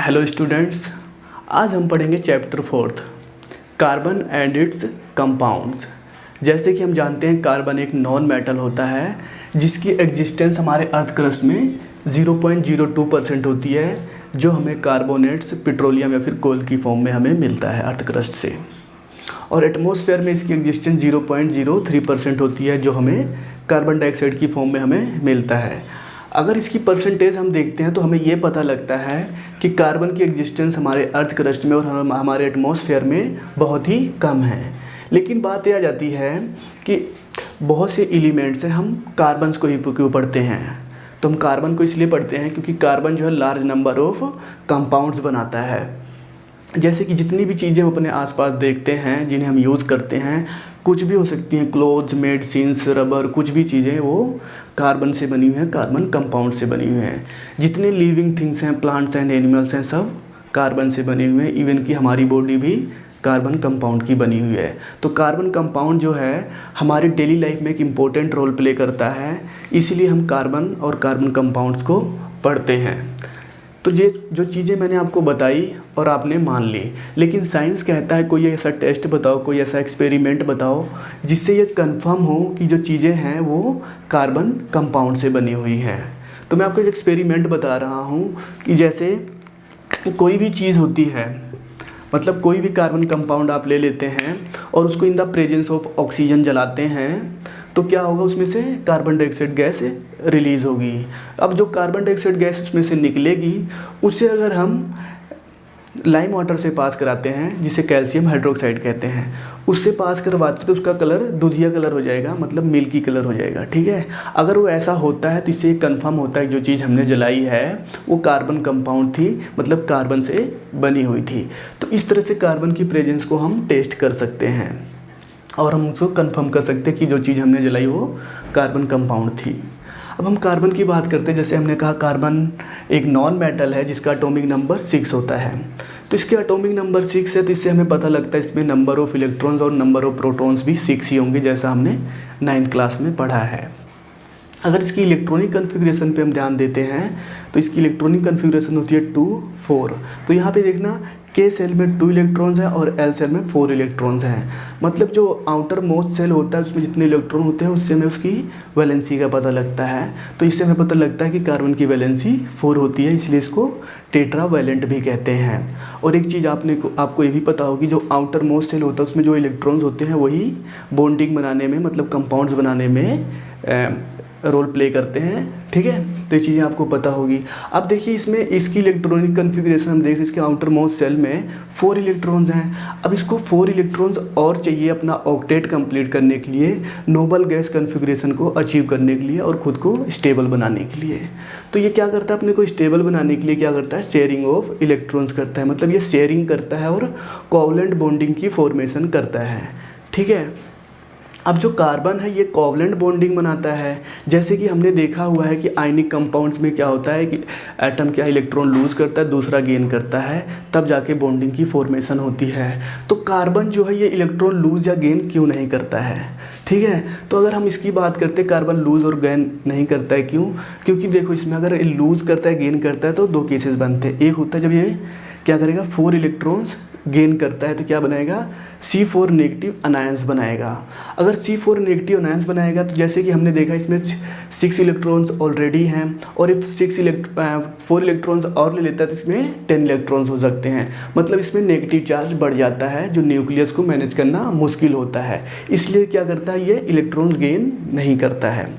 Hello students, आज हम पढ़ेंगे chapter 4 carbon and it's compounds. जैसे कि हम जानते हैं कार्बन एक नॉन मेटल होता है जिसकी एग्जिस्टेंस हमारे अर्थ क्रस्ट में 0.02% होती है, जो हमें कार्बोनेट्स, पेट्रोलियम या फिर कोल की फॉर्म में हमें मिलता है अर्थ क्रस्ट से। और एटमॉस्फेयर में इसकी एग्जिस्टेंस 0.03% होती है, जो हमें कार्बन डाइऑक्साइड की फॉर्म में हमें मिलता है। अगर इसकी परसेंटेज हम देखते हैं तो हमें ये पता लगता है कि कार्बन की एग्जिस्टेंस हमारे अर्थ क्रस्ट में और हमारे एटमॉस्फेयर में बहुत ही कम है। लेकिन बात यह आ जाती है कि बहुत से एलिमेंट्स हैं, हम कार्बन्स को ही क्यों पढ़ते हैं। तो हम कार्बन को इसलिए पढ़ते हैं क्योंकि कार्बन जो है लार्ज नंबर ऑफ कंपाउंड्स बनाता है। जैसे कि जितनी भी चीज़ें हम अपने आसपास देखते हैं, जिन्हें हम यूज़ करते हैं, कुछ भी हो सकती हैं, क्लोथ्स, मेडिसिन्स, रबर, कुछ भी चीज़ें वो कार्बन से बनी हुई हैं, कार्बन कंपाउंड से बनी हुई हैं। जितने लिविंग थिंग्स हैं, प्लांट्स एंड एनिमल्स हैं, सब कार्बन से बने हुए हैं। इवन कि हमारी बॉडी भी कार्बन कंपाउंड की बनी हुई है। तो कार्बन कंपाउंड जो है हमारी डेली लाइफ में एक इम्पोर्टेंट रोल प्ले करता है, इसीलिए हम कार्बन और कार्बन कंपाउंड्स को पढ़ते हैं। तो ये जो चीज़ें मैंने आपको बताई और आपने मान ली, लेकिन साइंस कहता है कोई ऐसा टेस्ट बताओ, कोई ऐसा एक्सपेरिमेंट बताओ जिससे ये कंफर्म हो कि जो चीज़ें हैं वो कार्बन कंपाउंड से बनी हुई हैं। तो मैं आपको एक एक्सपेरिमेंट बता रहा हूँ कि जैसे कोई भी चीज़ होती है, मतलब कोई भी कार्बन कंपाउंड आप ले लेते हैं और उसको in the presence of oxygen जलाते हैं, तो क्या होगा, उसमें से कार्बन डाइऑक्साइड गैस रिलीज़ होगी। अब जो कार्बन डाइऑक्साइड गैस उसमें से निकलेगी, उसे अगर हम लाइम वाटर से पास कराते हैं, जिसे कैल्शियम हाइड्रोक्साइड कहते हैं, उससे पास करवाते तो उसका कलर दूधिया कलर हो जाएगा, मतलब मिल्की कलर हो जाएगा। ठीक है, अगर वो ऐसा होता है तो इससे कंफर्म होता है कि जो चीज़ हमने जलाई है वो कार्बन कंपाउंड थी, मतलब कार्बन से बनी हुई थी। तो इस तरह से कार्बन की प्रेजेंस को हम टेस्ट कर सकते हैं और हम उसको कंफर्म कर सकते हैं कि जो चीज़ हमने जलाई वो कार्बन कंपाउंड थी। अब हम कार्बन की बात करते हैं। जैसे हमने कहा कार्बन एक नॉन मेटल है जिसका एटॉमिक नंबर 6 होता है। तो इसके एटॉमिक नंबर 6 है, तो इससे हमें पता लगता है इसमें नंबर ऑफ़ इलेक्ट्रॉन्स और नंबर ऑफ़ प्रोटॉन्स भी 6 ही होंगे, जैसा हमने 9th क्लास में पढ़ा है। अगर इसकी इलेक्ट्रॉनिक कन्फिग्रेशन पे हम ध्यान देते हैं तो इसकी इलेक्ट्रॉनिक कन्फिग्रेशन होती है 2 4। तो यहाँ पे देखना के सेल में 2 इलेक्ट्रॉन्स हैं और एल सेल में 4 इलेक्ट्रॉन्स हैं। मतलब जो आउटर मोस्ट सेल होता है उसमें जितने इलेक्ट्रॉन होते हैं उससे हमें उसकी वैलेंसी का पता लगता है। तो इससे हमें पता लगता है कि कार्बन की वैलेंसी 4 होती है, इसलिए इसको टेट्रा वैलेंट भी कहते हैं। और एक चीज़ आपको ये भी पता होगी, जो आउटर मोस्ट सेल होता है उसमें जो इलेक्ट्रॉन्स होते हैं वही बॉन्डिंग बनाने में, मतलब कंपाउंड्स बनाने में रोल प्ले करते हैं। ठीक है, तो ये चीज़ें आपको पता होगी। अब देखिए इसमें इसकी इलेक्ट्रॉनिक कन्फिग्रेशन हम देख रहे हैं, इसके आउटर मोस्ट सेल में 4 इलेक्ट्रॉन्स हैं। अब इसको 4 इलेक्ट्रॉन्स और चाहिए अपना ऑक्टेट कंप्लीट करने के लिए, नोबल गैस कन्फिग्रेशन को अचीव करने के लिए और ख़ुद को स्टेबल बनाने के लिए। तो ये क्या करता है, अपने को स्टेबल बनाने के लिए क्या करता है, शेयरिंग ऑफ इलेक्ट्रॉन्स करता है। मतलब ये शेयरिंग करता है और कोवलेंट बॉन्डिंग की फॉर्मेशन करता है। ठीक है, अब जो कार्बन है ये कोवलेंट बॉन्डिंग बनाता है। जैसे कि हमने देखा हुआ है कि आयनिक कंपाउंड्स में क्या होता है कि एटम क्या इलेक्ट्रॉन लूज़ करता है, दूसरा गेन करता है, तब जाके बॉन्डिंग की फॉर्मेशन होती है। तो कार्बन जो है ये इलेक्ट्रॉन लूज़ या गेन क्यों नहीं करता है। ठीक है, तो अगर हम इसकी बात करते हैं कार्बन लूज़ और गेन नहीं करता है, क्यों? क्योंकि देखो इसमें अगर लूज़ करता है, गेन करता है, तो 2 केसेस बनते हैं। एक होता है जब ये क्या करेगा, 4 इलेक्ट्रॉन्स गेन करता है तो क्या बनाएगा, C4 नेगेटिव अनायंस बनाएगा। अगर C4 नेगेटिव अनायंस बनाएगा तो जैसे कि हमने देखा इसमें 6 इलेक्ट्रॉन्स ऑलरेडी हैं, और इफ 4 इलेक्ट्रॉन्स और ले लेता है तो इसमें 10 इलेक्ट्रॉन्स हो सकते हैं। मतलब इसमें नेगेटिव चार्ज बढ़ जाता है, जो न्यूक्लियस को मैनेज करना मुश्किल होता है। इसलिए क्या करता है, ये इलेक्ट्रॉन्स गेन नहीं करता है।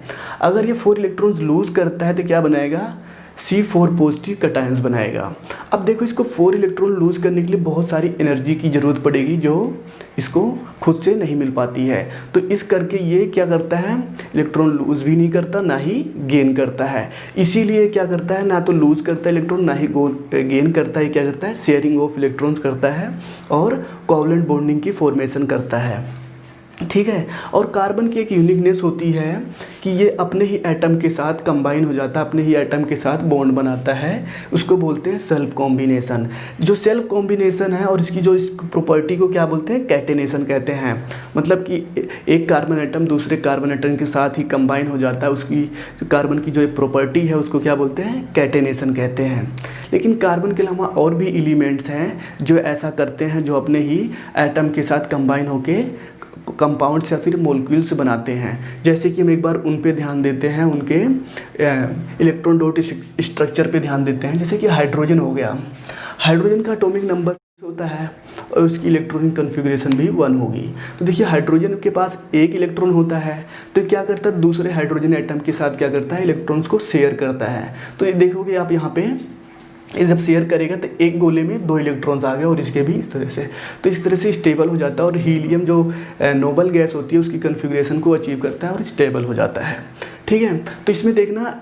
अगर ये 4 इलेक्ट्रॉन्स लूज़ करता है तो क्या बनाएगा, C4 पॉजिटिव कैटायंस बनाएगा। अब देखो इसको 4 इलेक्ट्रॉन लूज़ करने के लिए बहुत सारी एनर्जी की ज़रूरत पड़ेगी, जो इसको खुद से नहीं मिल पाती है। तो इस करके ये क्या करता है, इलेक्ट्रॉन लूज़ भी नहीं करता, ना ही गेन करता है। इसीलिए क्या करता है, ना तो लूज़ करता है इलेक्ट्रॉन, ना ही गेन करता है। क्या करता है, शेयरिंग ऑफ इलेक्ट्रॉन्स करता है और कोवलेंट बॉन्डिंग की फॉर्मेशन करता है। ठीक है। और कार्बन की एक यूनिकनेस होती है कि ये अपने ही एटम के साथ कंबाइन हो जाता है, अपने ही एटम के साथ बॉन्ड बनाता है, उसको बोलते हैं सेल्फ कॉम्बिनेशन। जो सेल्फ कॉम्बिनेशन है और इसकी जो इस प्रॉपर्टी को क्या बोलते हैं, कैटेनेशन कहते हैं। मतलब कि एक कार्बन एटम दूसरे कार्बन एटम के साथ ही कंबाइन हो जाता है, उसकी कार्बन की जो एक प्रॉपर्टी है उसको क्या बोलते हैं, कैटेनेशन कहते हैं। लेकिन कार्बन के अलावा और भी एलिमेंट्स हैं जो ऐसा करते हैं, जो अपने ही एटम के साथ कंबाइन होके कंपाउंड्स या फिर मोलिक्यूल्स बनाते हैं। जैसे कि हम एक बार उन पे ध्यान देते हैं, उनके इलेक्ट्रॉन डॉट स्ट्रक्चर पे ध्यान देते हैं। जैसे कि हाइड्रोजन हो गया, हाइड्रोजन का एटॉमिक नंबर होता है और उसकी इलेक्ट्रॉनिक कॉन्फ़िगरेशन भी 1 होगी। तो देखिए हाइड्रोजन के पास एक इलेक्ट्रॉन होता है, तो क्या करता है, दूसरे हाइड्रोजन एटम के साथ क्या करता है, इलेक्ट्रॉन्स को शेयर करता है। तो ये देखोगे आप यहाँ पे, ये जब शेयर करेगा तो एक गोले में 2 इलेक्ट्रॉन्स आ गए और इसके भी इस तरह से, तो इस तरह से स्टेबल हो जाता है। और हीलियम जो नोबल गैस होती है उसकी कॉन्फ़िगरेशन को अचीव करता है और स्टेबल हो जाता है। ठीक है। तो इसमें देखना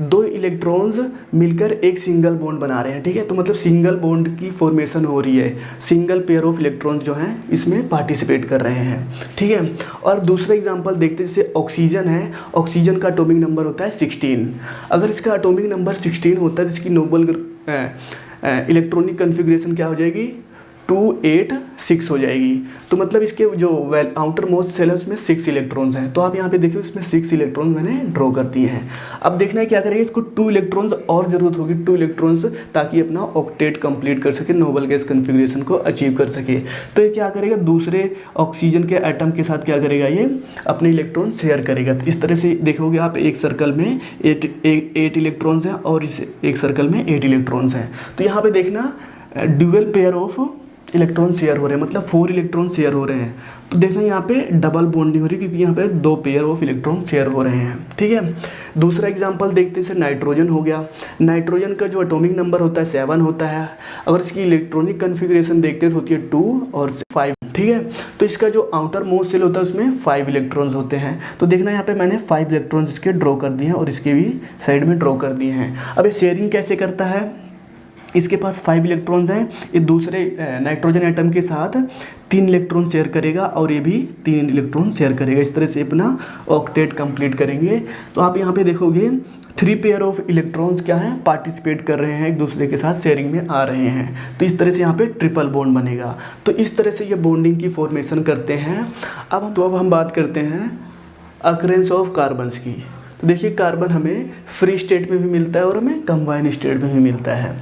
2 इलेक्ट्रॉन्स मिलकर एक सिंगल बॉन्ड बना रहे हैं। ठीक है। तो मतलब सिंगल बॉन्ड की फॉर्मेशन हो रही है, सिंगल पेयर ऑफ इलेक्ट्रॉन्स जो हैं इसमें पार्टिसिपेट कर रहे हैं। ठीक है। और दूसरा एग्जांपल देखते हैं, जैसे ऑक्सीजन है, ऑक्सीजन का एटॉमिक नंबर होता है 16। अगर इसका एटॉमिक नंबर 16 होता है तो इसकी नोबल इलेक्ट्रॉनिक कॉन्फ़िगरेशन क्या हो जाएगी, 286 हो जाएगी। तो मतलब इसके जो आउटर मोस्ट सेल है उसमें 6 इलेक्ट्रॉन्स हैं। तो आप यहाँ पे देखिए इसमें 6 इलेक्ट्रॉन्स मैंने ड्रॉ कर दिए हैं। अब देखना है क्या करेगा, इसको 2 इलेक्ट्रॉन्स और ज़रूरत होगी, 2 इलेक्ट्रॉन्स, ताकि अपना ऑक्टेट कंप्लीट कर सके, नोबल गैस कॉन्फ़िगरेशन को अचीव कर सके। तो ये क्या करेगा, दूसरे ऑक्सीजन के एटम के साथ क्या करेगा, ये अपने इलेक्ट्रॉन शेयर करेगा। तो इस तरह से देखोगे आप, एक सर्कल में 8 इलेक्ट्रॉन्स हैं और इस एक सर्कल में 8 इलेक्ट्रॉन्स हैं। तो यहाँ पर देखना dual pair of electron share हो रहे हैं, मतलब 4 इलेक्ट्रॉन शेयर हो रहे हैं। तो देखना यहाँ पे डबल बॉन्डिंग हो रही है क्योंकि यहाँ पे 2 पेयर ऑफ इलेक्ट्रॉन शेयर हो रहे हैं। ठीक है। दूसरा एग्जांपल देखते हैं, नाइट्रोजन हो गया। नाइट्रोजन का जो एटॉमिक नंबर होता है 7 होता है। अगर इसकी इलेक्ट्रॉनिक कॉन्फ़िगरेशन देखते हैं तो होती है 2 और 5। ठीक है। तो इसका जो आउटर मोस्ट शेल होता है उसमें 5 इलेक्ट्रॉन्स होते हैं। तो देखना यहाँ पे मैंने 5 इलेक्ट्रॉन्स इसके ड्रॉ कर दिए हैं और इसके भी साइड में ड्रॉ कर दिए हैं। अब ये शेयरिंग कैसे करता है, इसके पास 5 इलेक्ट्रॉन्स हैं, ये दूसरे नाइट्रोजन एटम के साथ 3 इलेक्ट्रॉन शेयर करेगा और ये भी 3 इलेक्ट्रॉन शेयर करेगा। इस तरह से अपना ऑक्टेट कंप्लीट करेंगे। तो आप यहाँ पे देखोगे 3 पेयर ऑफ इलेक्ट्रॉन्स क्या हैं, पार्टिसिपेट कर रहे हैं, एक दूसरे के साथ शेयरिंग में आ रहे हैं। तो इस तरह से यहाँ पे ट्रिपल बॉन्ड बनेगा। तो इस तरह से ये बॉन्डिंग की फॉर्मेशन करते हैं। अब हम बात करते हैं अकरेंस ऑफ कार्बन्स की। तो देखिए कार्बन हमें फ्री स्टेट में भी मिलता है और हमें कंबाइन स्टेट में भी मिलता है।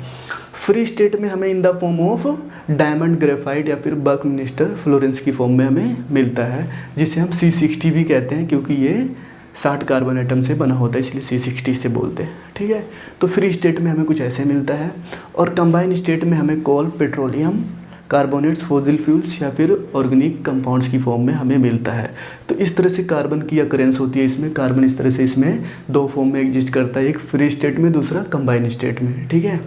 फ्री स्टेट में हमें in the form of diamond, graphite या फिर बकमिंस्टर फ्लोरेंस की फॉर्म में हमें मिलता है, जिसे हम C60 भी कहते हैं क्योंकि ये 60 कार्बन एटम से बना होता है, इसलिए C60 से बोलते हैं। ठीक है। तो फ्री स्टेट में हमें कुछ ऐसे मिलता है और कंबाइन स्टेट में हमें कोल, पेट्रोलियम, कार्बोनेट्स, फॉसिल फ्यूल्स या फिर ऑर्गेनिक कंपाउंड्स की फॉर्म में हमें मिलता है। तो इस तरह से कार्बन की अकरेंस होती है इसमें। कार्बन इस तरह से इसमें 2 फॉर्म में एग्जिस्ट करता है, एक फ्री स्टेट में, दूसरा कंबाइन स्टेट में। ठीक है।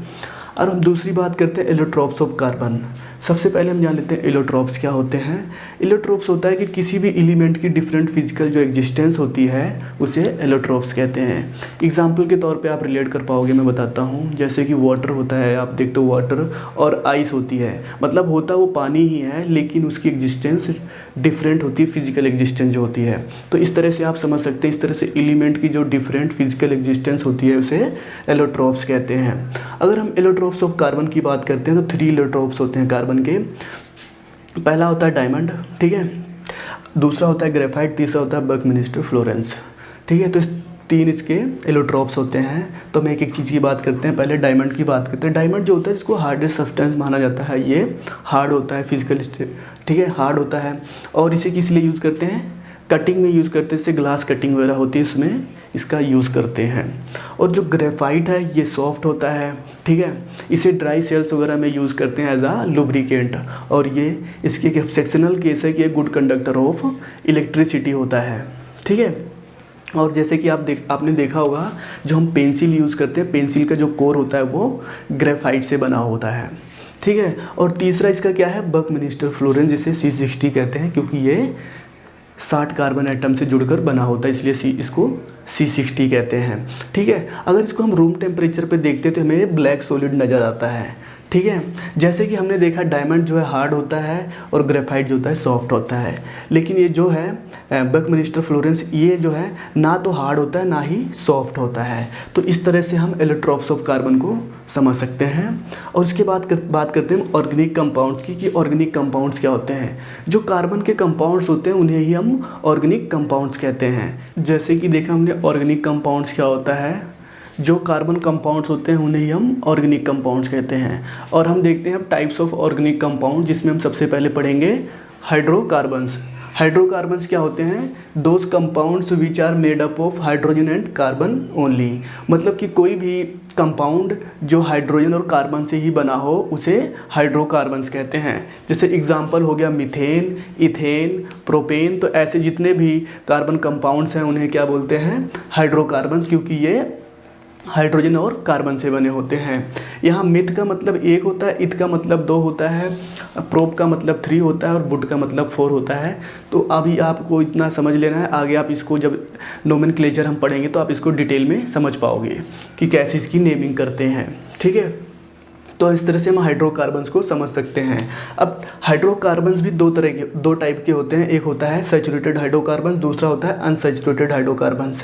और हम दूसरी बात करते हैं एलोट्रॉप्स ऑफ कार्बन। सबसे पहले हम जान लेते हैं एलोट्रॉप्स क्या होते हैं। एलोट्रॉप्स होता है कि किसी भी एलिमेंट की डिफरेंट फिजिकल जो एग्जिस्टेंस होती है उसे एलोट्रॉप्स कहते हैं। एग्जाम्पल के तौर पे आप रिलेट कर पाओगे, मैं बताता हूँ। जैसे कि वाटर होता है, आप देखते हो वाटर, और आइस होती है, मतलब होता वो पानी ही है लेकिन उसकी एग्जिस्टेंस डिफरेंट होती है, फिजिकल एग्जिस्टेंस जो होती है। तो इस तरह से आप समझ सकते हैं, इस तरह से एलिमेंट की जो डिफरेंट फिजिकल एग्जिस्टेंस होती है उसे एलोट्रॉप्स कहते हैं। अगर हम एलोट्रॉप्स ऑफ कार्बन की बात करते हैं तो 3 एलोट्रॉप्स होते हैं कार्बन के। पहला होता है डायमंड, ठीक है, दूसरा होता है ग्रेफाइट, तीसरा होता है बकमिंस्टर फ्लोरेंस। ठीक है। तो इस 3 इसके एलोट्रॉप्स होते हैं। तो हम एक एक चीज़ की बात करते हैं। पहले डायमंड की बात करते हैं। डायमंड जो होता है इसको हार्डेस्ट सब्सटेंस माना जाता है, ये हार्ड होता है फिजिकल, ठीक है, हार्ड होता है। और इसे किस लिए यूज़ करते हैं, कटिंग में यूज़ करते हैं, इससे ग्लास कटिंग वगैरह होती है उसमें इसका यूज़ करते हैं। और जो ग्रेफाइट है ये सॉफ्ट होता है, ठीक है, इसे ड्राई सेल्स वगैरह में यूज़ करते हैं एज आ लुब्रिकेंट। और ये इसकी एक एक्सेप्शनल केस है कि ये गुड कंडक्टर ऑफ इलेक्ट्रिसिटी होता है। ठीक है। और जैसे कि आपने देखा होगा, जो हम पेंसिल यूज़ करते हैं, पेंसिल का जो कोर होता है वो ग्रेफाइट से बना होता है। ठीक है। और तीसरा इसका क्या है, बकमिंस्टर फ्लोरेंस, जिसे C60 कहते हैं क्योंकि ये 60 कार्बन एटम से जुड़कर बना होता है, इसलिए इसको C60 कहते हैं। ठीक है। अगर इसको हम रूम टेम्परेचर पे देखते हैं तो हमें ब्लैक सॉलिड नज़र आता है। ठीक है। जैसे कि हमने देखा डायमंड जो है हार्ड होता है और ग्रेफाइट जो होता है सॉफ्ट होता है, लेकिन ये जो है बकमिंस्टर फ्लोरेंस ये जो है ना तो हार्ड होता है ना ही सॉफ्ट होता है। तो इस तरह से हम एलोट्रॉप्स ऑफ कार्बन को समझ सकते हैं। और उसके बाद बात करते हैं ऑर्गेनिक कंपाउंड्स की, कि ऑर्गेनिक कंपाउंड्स क्या होते हैं। जो कार्बन के कंपाउंड्स होते हैं उन्हें ही हम ऑर्गेनिक कंपाउंड्स कहते हैं। जैसे कि देखा हमने ऑर्गेनिक कंपाउंड्स क्या होता है, जो कार्बन कंपाउंड्स होते हैं उन्हें ही हम ऑर्गेनिक कंपाउंड्स कहते हैं। और हम देखते हैं टाइप्स ऑफ ऑर्गेनिक कंपाउंड, जिसमें हम सबसे पहले पढ़ेंगे हाइड्रोकार्बन्स। हाइड्रोकार्बन्स क्या होते हैं, those compounds which are made up of hydrogen and carbon only. मतलब कि कोई भी कंपाउंड जो हाइड्रोजन और कार्बन से ही बना हो उसे हाइड्रोकार्बन्स कहते हैं। जैसे एग्जांपल हो गया मीथेन, इथेन, प्रोपेन। तो ऐसे जितने भी कार्बन कंपाउंड्स हैं उन्हें क्या बोलते हैं, हाइड्रोकार्बन्स, क्योंकि ये हाइड्रोजन और कार्बन से बने होते हैं। यहाँ मिथ का मतलब 1 होता है, इथ का मतलब 2 होता है, प्रोप का मतलब 3 होता है और बुड का मतलब 4 होता है। तो अभी आपको इतना समझ लेना है, आगे आप इसको जब नोमेनक्लेचर हम पढ़ेंगे तो आप इसको डिटेल में समझ पाओगे कि कैसे इसकी नेमिंग करते हैं। ठीक है, तो इस तरह से हम हाइड्रोकार्बन्स को समझ सकते हैं। अब हाइड्रोकार्बन्स भी दो टाइप के होते हैं। एक होता है सैचुरेटेड हाइड्रोकार्बन्स, दूसरा होता है अनसैचुरेटेड हाइड्रोकार्बन्स।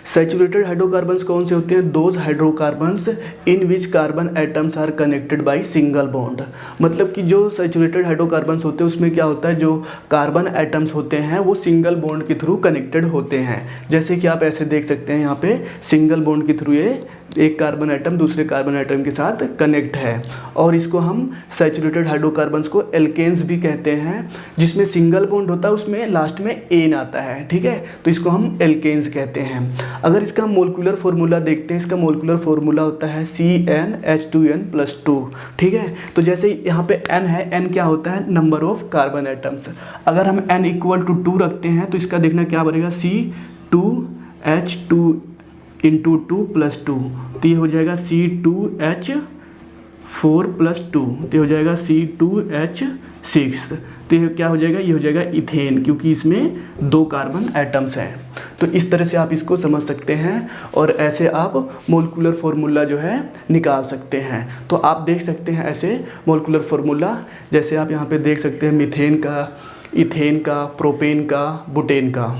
सैचुरेटेड हाइड्रोकार्बन्स कौन से होते हैं, those hydrocarbons in which carbon atoms are connected by single bond. मतलब कि जो सैचुरेटेड हाइड्रोकार्बन्स होते हैं उसमें क्या होता है, जो कार्बन एटम्स होते हैं वो सिंगल बॉन्ड के थ्रू कनेक्टेड होते हैं। जैसे कि आप ऐसे देख सकते हैं यहाँ पे सिंगल बॉन्ड के थ्रू ये एक कार्बन एटम दूसरे कार्बन एटम के साथ कनेक्ट है। और इसको हम सैचुरेटेड हाइड्रोकार्बन्स को एल्केन्स भी कहते हैं, जिसमें सिंगल बॉन्ड होता है उसमें लास्ट में एन आता है। ठीक है, तो इसको हम एल्केन्स कहते हैं। अगर इसका मोलिकुलर फार्मूला देखते हैं, इसका मोलिकुलर फार्मूला होता है CnH2n+2। ठीक है, तो जैसे यहाँ पे n है, n क्या होता है, नंबर ऑफ कार्बन एटम्स। अगर हम n = 2 रखते हैं तो इसका देखना क्या बनेगा, C2H2 × 2 + 2, तो ये हो जाएगा C2H4+2, तो ये हो जाएगा C2H6। तो ये क्या हो जाएगा, ये हो जाएगा इथेन, क्योंकि इसमें 2 कार्बन एटम्स हैं। तो इस तरह से आप इसको समझ सकते हैं और ऐसे आप मोलिकुलर फार्मूला जो है निकाल सकते हैं। तो आप देख सकते हैं ऐसे मोलिकुलर फार्मूला, जैसे आप यहाँ पे देख सकते हैं मीथेन का, इथेन का, प्रोपेन का, बुटेन का।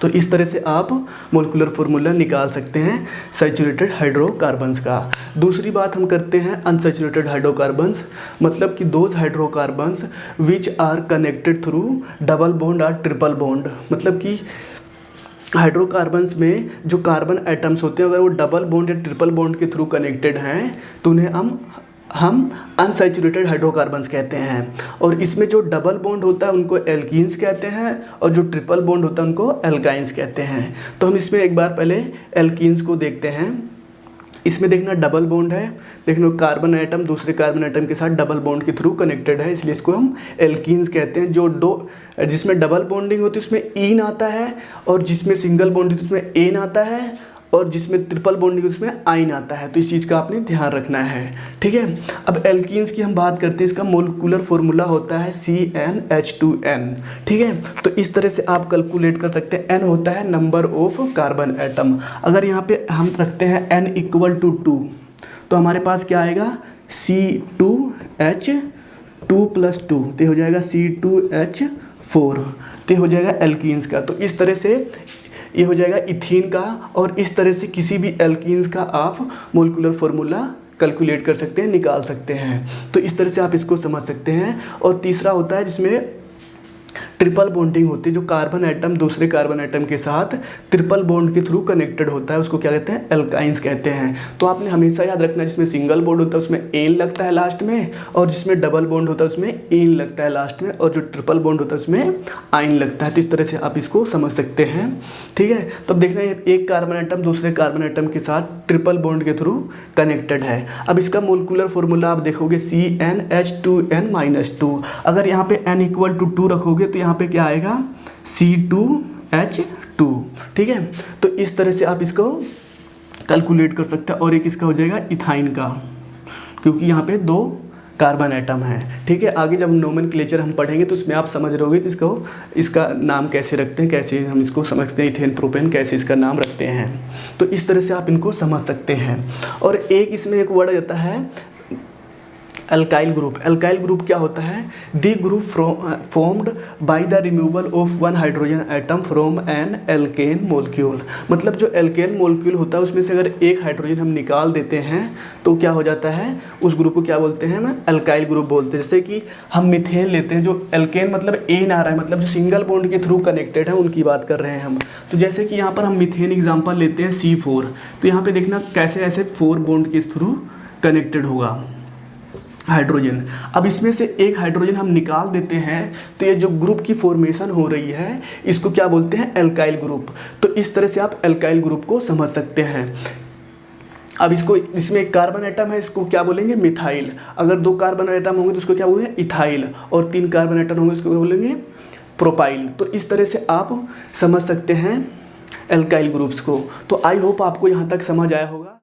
तो इस तरह से आप मोलिकुलर फार्मूला निकाल सकते हैं सैचुरेटेड हाइड्रोकार्बन्स का। दूसरी बात हम करते हैं अनसैचुरेटेड हाइड्रोकार्बन्स, मतलब कि those hydrocarbons which are connected through double bond और ट्रिपल बॉन्ड। मतलब कि हाइड्रोकार्बन्स में जो कार्बन एटम्स होते हैं अगर वो डबल बॉन्ड या ट्रिपल बॉन्ड के थ्रू कनेक्टेड हैं तो उन्हें हम अनसैचुरेटेड हाइड्रोकार्बन्स कहते हैं। और इसमें जो डबल बॉन्ड होता है उनको एल्कीन्स कहते हैं और जो ट्रिपल बॉन्ड होता है उनको एल्काइंस कहते हैं। तो हम इसमें एक बार पहले एल्कीन्स को देखते हैं। इसमें देखना डबल बॉन्ड है, देखना कार्बन एटम दूसरे कार्बन एटम के साथ डबल बॉन्ड के थ्रू कनेक्टेड है, इसलिए इसको हम एल्कीन्स कहते हैं। जिसमें डबल बॉन्डिंग होती है उसमें ईन आता है, और जिसमें सिंगल बॉन्डिंग होती है उसमें एन आता है, और जिसमें ट्रिपल बॉन्डिंग उसमें आइन आता है। तो इस चीज़ का आपने ध्यान रखना है। ठीक है, अब एल्कीन्स की हम बात करते हैं, इसका मोलिकुलर फार्मूला होता है CnH2n। ठीक है, तो इस तरह से आप कैलकुलेट कर सकते हैं। n होता है नंबर ऑफ कार्बन एटम। अगर यहाँ पे हम रखते हैं n = 2 तो हमारे पास क्या आएगा, C2H2+2, तो हो जाएगा C2H4, तो हो जाएगा एल्कीन्स का। तो इस तरह से ये हो जाएगा इथीन का, और इस तरह से किसी भी एल्कीन्स का आप मोलिकुलर फार्मूला कैलकुलेट कर सकते हैं, निकाल सकते हैं। तो इस तरह से आप इसको समझ सकते हैं। और तीसरा होता है जिसमें ट्रिपल बॉन्डिंग होती है, जो कार्बन एटम दूसरे कार्बन एटम के साथ ट्रिपल बॉन्ड के थ्रू कनेक्टेड होता है, उसको क्या कहते हैं, एल्काइंस कहते हैं। तो आपने हमेशा याद रखना, जिसमें सिंगल बॉन्ड होता है उसमें एन लगता है लास्ट में, और जिसमें डबल बॉन्ड होता है उसमें एन लगता है लास्ट में, और जो ट्रिपल बॉन्ड होता है उसमें आइन लगता है। तो इस तरह से आप इसको समझ सकते हैं। ठीक है, तो अब देखना एक कार्बन एटम दूसरे कार्बन एटम के साथ ट्रिपल बॉन्ड के थ्रू कनेक्टेड है। अब इसका मोलिकुलर फार्मूला आप देखोगे CnH2n-2। अगर यहाँ पे n = 2 रखोगे तो यहाँ पे क्या आएगा, C2H2। ठीक है, तो इस तरह से आप इसको कैलकुलेट कर सकते हैं। और एक इसका हो जाएगा इथाइन का, क्योंकि यहाँ पे 2 कार्बन एटम है। ठीक है, आगे जब नोमेनक्लेचर हम पढ़ेंगे तो उसमें आप समझ रहोगे तो इसका नाम कैसे रखते हैं, कैसे हम इसको समझते हैं, इथेन प्रोपेन कैसे इसका नाम रखते हैं। तो इस तरह से आप इनको समझ सकते हैं। और एक इसमें एक वर्ड आता है अल्काइल ग्रुप क्या होता है? The group formed by the removal of one hydrogen atom from an alkane molecule. मतलब जो एल्केन मोलिक्यूल होता है उसमें से अगर एक हाइड्रोजन हम निकाल देते हैं तो क्या हो जाता है? उस ग्रुप को क्या बोलते हैं? हम अल्काइल ग्रुप बोलते हैं। जैसे कि हम मिथेन लेते हैं, जो एल्केन मतलब एन आ रहा है, मतलब जो सिंगल बॉन्ड के थ्रू कनेक्टेड है उनकी बात कर रहे हैं हम। तो जैसे कि यहाँ पर हम मिथेन एग्जाम्पल लेते हैं C4, तो यहाँ पे देखना कैसे ऐसे 4 बॉन्ड के थ्रू कनेक्टेड होगा हाइड्रोजन। अब इसमें से एक हाइड्रोजन हम निकाल देते हैं तो ये जो ग्रुप की फॉर्मेशन हो रही है इसको क्या बोलते हैं? Alkyl group. तो इस तरह से आप एल्काइल ग्रुप को समझ सकते हैं। अब इसमें एक कार्बन एटम है, इसको क्या बोलेंगे? मिथाइल। अगर 2 कार्बन एटम होंगे तो उसको क्या बोलेंगे? इथाइल। और 3 कार्बन एटम होंगे उसको क्या बोलेंगे? प्रोपाइल। तो इस तरह से आप समझ सकते हैं एल्काइल ग्रुप्स को। तो आई होप आपको यहाँ तक समझ आया होगा।